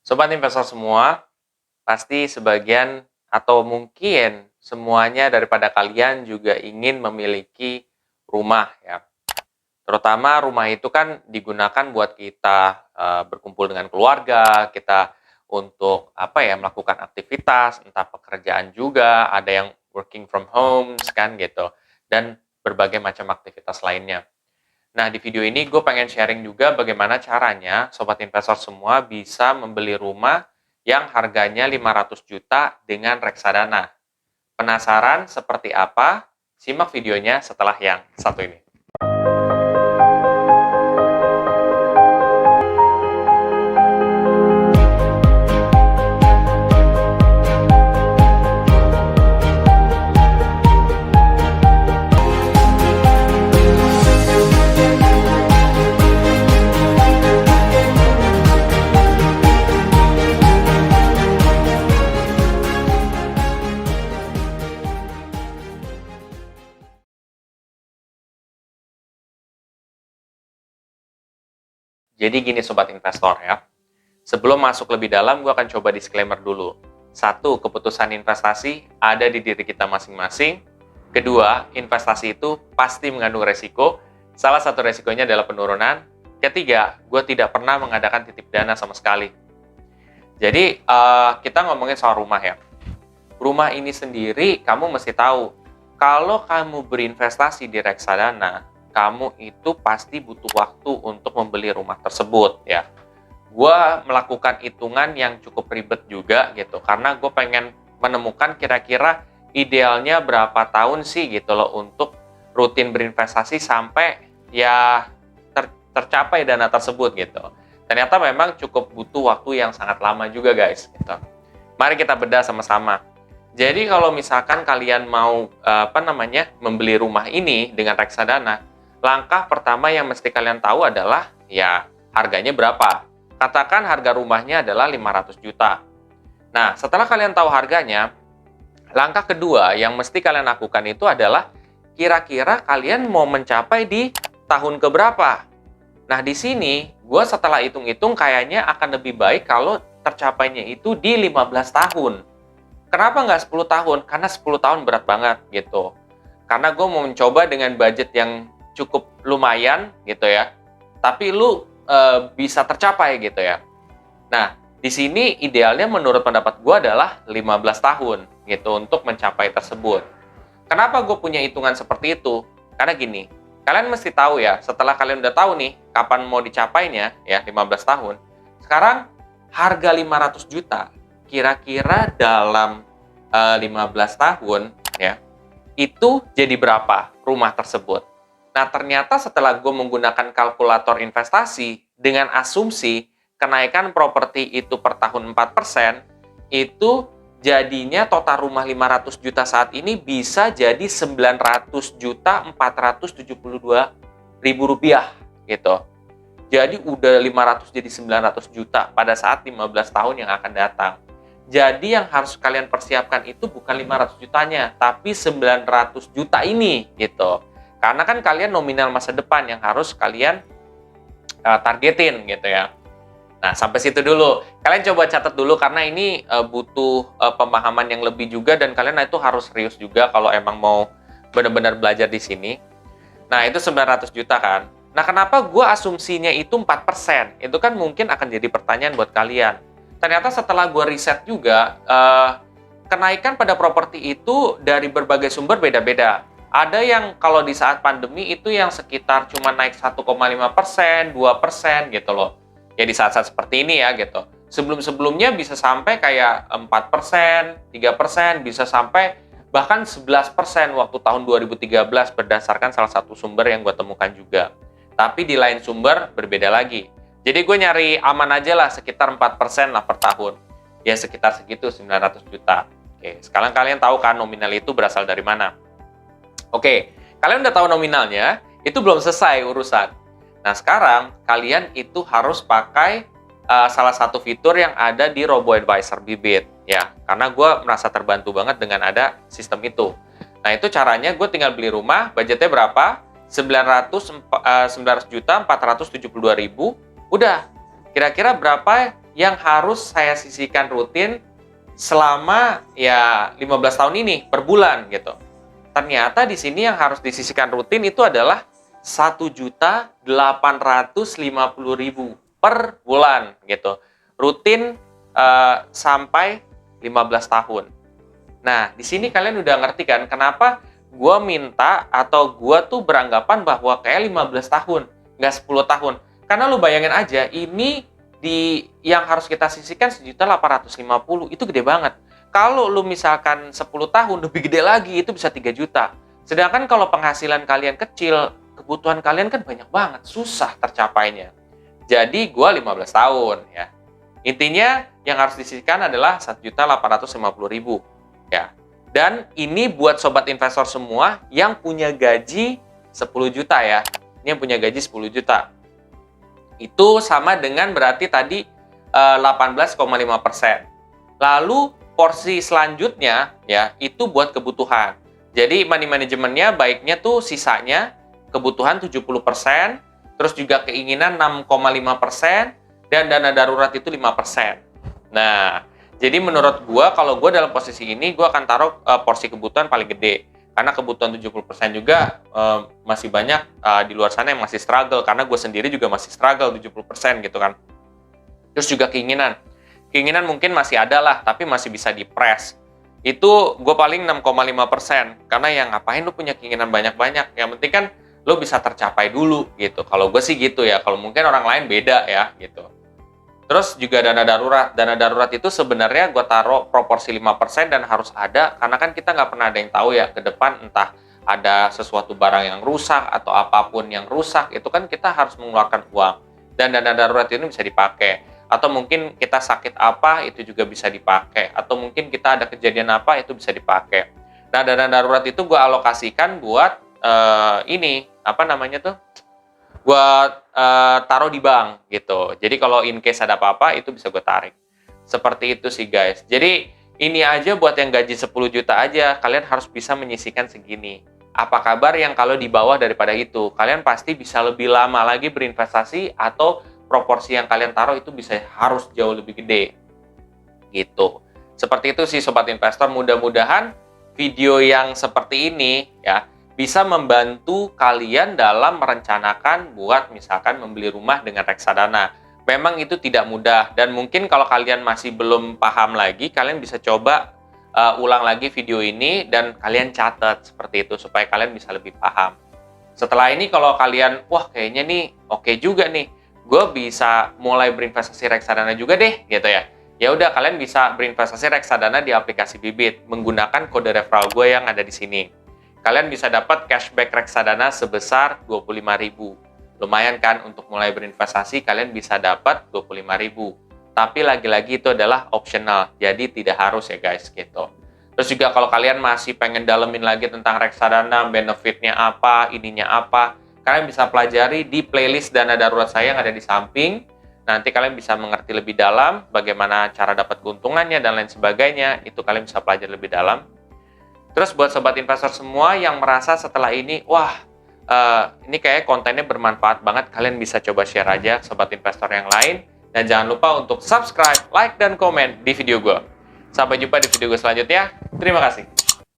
Sobat investor semua, pasti sebagian atau mungkin semuanya daripada kalian juga ingin memiliki rumah ya. Terutama rumah itu kan digunakan buat kita berkumpul dengan keluarga, kita untuk apa ya melakukan aktivitas, entah pekerjaan juga, ada yang working from home kan gitu, dan berbagai macam aktivitas lainnya. Nah, di video ini gue pengen sharing juga bagaimana caranya sobat investor semua bisa membeli rumah yang harganya 500 juta dengan reksadana. Penasaran seperti apa? Simak videonya setelah yang satu ini. Jadi gini sobat investor ya, sebelum masuk lebih dalam gue akan coba disclaimer dulu. Satu, keputusan investasi ada di diri kita masing-masing. Kedua, investasi itu pasti mengandung resiko. Salah satu resikonya adalah penurunan. Ketiga, gue tidak pernah mengadakan titip dana sama sekali. Jadi kita ngomongin soal rumah ya. Rumah ini sendiri kamu mesti tahu, kalau kamu berinvestasi di reksadana, kamu itu pasti butuh waktu untuk membeli rumah tersebut ya. Gue melakukan hitungan yang cukup ribet juga gitu, karena gue pengen menemukan kira-kira idealnya berapa tahun sih gitu loh untuk rutin berinvestasi sampai ya tercapai dana tersebut gitu. Ternyata memang cukup butuh waktu yang sangat lama juga guys gitu. Mari kita bedah sama-sama. Jadi kalau misalkan kalian mau membeli rumah ini dengan reksadana, langkah pertama yang mesti kalian tahu adalah ya harganya berapa. Katakan harga rumahnya adalah 500 juta. Nah, setelah kalian tahu harganya, langkah kedua yang mesti kalian lakukan itu adalah kira-kira kalian mau mencapai di tahun keberapa. Nah, di sini gue setelah hitung-hitung kayaknya akan lebih baik kalau tercapainya itu di 15 tahun. Kenapa nggak 10 tahun? Karena 10 tahun berat banget gitu. Karena gue mau mencoba dengan budget yang cukup lumayan gitu ya. Tapi lu bisa tercapai gitu ya. Nah, di sini idealnya menurut pendapat gue adalah 15 tahun gitu untuk mencapai tersebut. Kenapa gue punya hitungan seperti itu? Karena gini, kalian mesti tahu ya, setelah kalian udah tahu nih kapan mau dicapainya ya 15 tahun. Sekarang harga 500 juta kira-kira dalam 15 tahun ya, itu jadi berapa rumah tersebut? Nah, ternyata setelah gue menggunakan kalkulator investasi dengan asumsi kenaikan properti itu per tahun 4%, itu jadinya total rumah 500 juta saat ini bisa jadi 900 juta 472 ribu rupiah gitu. Jadi udah 500 jadi 900 juta pada saat 15 tahun yang akan datang. Jadi yang harus kalian persiapkan itu bukan 500 jutanya, tapi 900 juta ini gitu. Karena kan kalian nominal masa depan yang harus kalian targetin gitu ya. Nah, sampai situ dulu. Kalian coba catat dulu karena ini butuh pemahaman yang lebih juga dan kalian itu harus serius juga kalau emang mau benar-benar belajar di sini. Nah, itu 900 juta kan. Nah, kenapa gue asumsinya itu 4%? Itu kan mungkin akan jadi pertanyaan buat kalian. Ternyata setelah gue riset juga, kenaikan pada properti itu dari berbagai sumber beda-beda. Ada yang kalau di saat pandemi itu yang sekitar cuma naik 1,5%, 2% gitu loh. Ya di saat-saat seperti ini ya gitu. Sebelum-sebelumnya bisa sampai kayak 4%, 3%, bisa sampai bahkan 11% waktu tahun 2013 berdasarkan salah satu sumber yang gue temukan juga. Tapi di lain sumber berbeda lagi. Jadi gue nyari aman aja lah sekitar 4% lah per tahun. Ya sekitar segitu 900 juta. Oke, sekarang kalian tahu kan nominal itu berasal dari mana? Oke, kalian udah tahu nominalnya, itu belum selesai urusan. Nah, sekarang kalian itu harus pakai salah satu fitur yang ada di Robo-Advisor Bibit, ya. Karena gue merasa terbantu banget dengan ada sistem itu. Nah, itu caranya gue tinggal beli rumah, budgetnya berapa? 900 juta 472 ribu. Udah, kira-kira berapa yang harus saya sisihkan rutin selama ya 15 tahun ini per bulan gitu. Ternyata di sini yang harus disisihkan rutin itu adalah 1.850.000 per bulan gitu. Rutin sampai 15 tahun. Nah, di sini kalian udah ngerti kan kenapa gue minta atau gue tuh beranggapan bahwa kayak 15 tahun, nggak 10 tahun. Karena lu bayangin aja, ini di yang harus kita sisihkan 1.850.000, itu gede banget. Kalau lu misalkan 10 tahun, lebih gede lagi, itu bisa 3 juta. Sedangkan kalau penghasilan kalian kecil, kebutuhan kalian kan banyak banget, susah tercapainya. Jadi gue 15 tahun ya. Intinya yang harus disisihkan adalah 1.850.000 ya. Dan ini buat sobat investor semua yang punya gaji 10 juta ya. Ini yang punya gaji 10 juta. Itu sama dengan berarti tadi 18,5%. Lalu porsi selanjutnya ya itu buat kebutuhan. Jadi money manajemennya baiknya tuh sisanya kebutuhan 70%, terus juga keinginan 6,5%, dan dana darurat itu 5%. Nah, jadi menurut gua kalau gua dalam posisi ini gua akan taruh porsi kebutuhan paling gede. Karena kebutuhan 70% juga masih banyak di luar sana yang masih struggle, karena gue sendiri juga masih struggle 70% gitu kan. Terus juga keinginan mungkin masih ada lah, tapi masih bisa di-press. Itu gue paling 6,5%, karena yang ngapain lu punya keinginan banyak-banyak, yang penting kan lu bisa tercapai dulu gitu. Kalau gue sih gitu ya, kalau mungkin orang lain beda ya gitu. Terus juga dana darurat itu sebenarnya gue taruh proporsi 5% dan harus ada, karena kan kita nggak pernah ada yang tahu ya ke depan, entah ada sesuatu barang yang rusak atau apapun yang rusak, itu kan kita harus mengeluarkan uang. Dan dana darurat ini bisa dipakai. Atau mungkin kita sakit apa, itu juga bisa dipakai. Atau mungkin kita ada kejadian apa, itu bisa dipakai. Nah, dana darurat itu gue alokasikan buat buat taruh di bank gitu. Jadi kalau in case ada apa-apa itu bisa gue tarik. Seperti itu sih guys. Jadi ini aja buat yang gaji 10 juta aja, kalian harus bisa menyisihkan segini. Apa kabar yang kalau di bawah daripada itu? Kalian pasti bisa lebih lama lagi berinvestasi, atau proporsi yang kalian taruh itu bisa harus jauh lebih gede. Gitu. Seperti itu sih sobat investor, mudah-mudahan video yang seperti ini ya bisa membantu kalian dalam merencanakan buat misalkan membeli rumah dengan reksadana. Memang itu tidak mudah, dan mungkin kalau kalian masih belum paham lagi, kalian bisa coba ulang lagi video ini dan kalian catat seperti itu supaya kalian bisa lebih paham. Setelah ini kalau kalian, wah kayaknya nih oke juga nih, gue bisa mulai berinvestasi reksadana juga deh gitu ya. Ya udah, kalian bisa berinvestasi reksadana di aplikasi Bibit menggunakan kode referral gue yang ada di sini. Kalian bisa dapat cashback reksadana sebesar 25.000. Lumayan kan untuk mulai berinvestasi, kalian bisa dapat 25.000. Tapi lagi-lagi itu adalah optional, jadi tidak harus ya guys gitu. Terus juga kalau kalian masih pengen dalemin lagi tentang reksadana, benefitnya apa, ininya apa, kalian bisa pelajari di playlist dana darurat saya yang ada di samping. Nanti kalian bisa mengerti lebih dalam bagaimana cara dapat keuntungannya dan lain sebagainya, itu kalian bisa pelajari lebih dalam. Terus buat sobat investor semua yang merasa setelah ini, wah ini kayak kontennya bermanfaat banget, kalian bisa coba share aja ke sobat investor yang lain. Dan jangan lupa untuk subscribe, like, dan komen di video gue. Sampai jumpa di video gue selanjutnya. Terima kasih.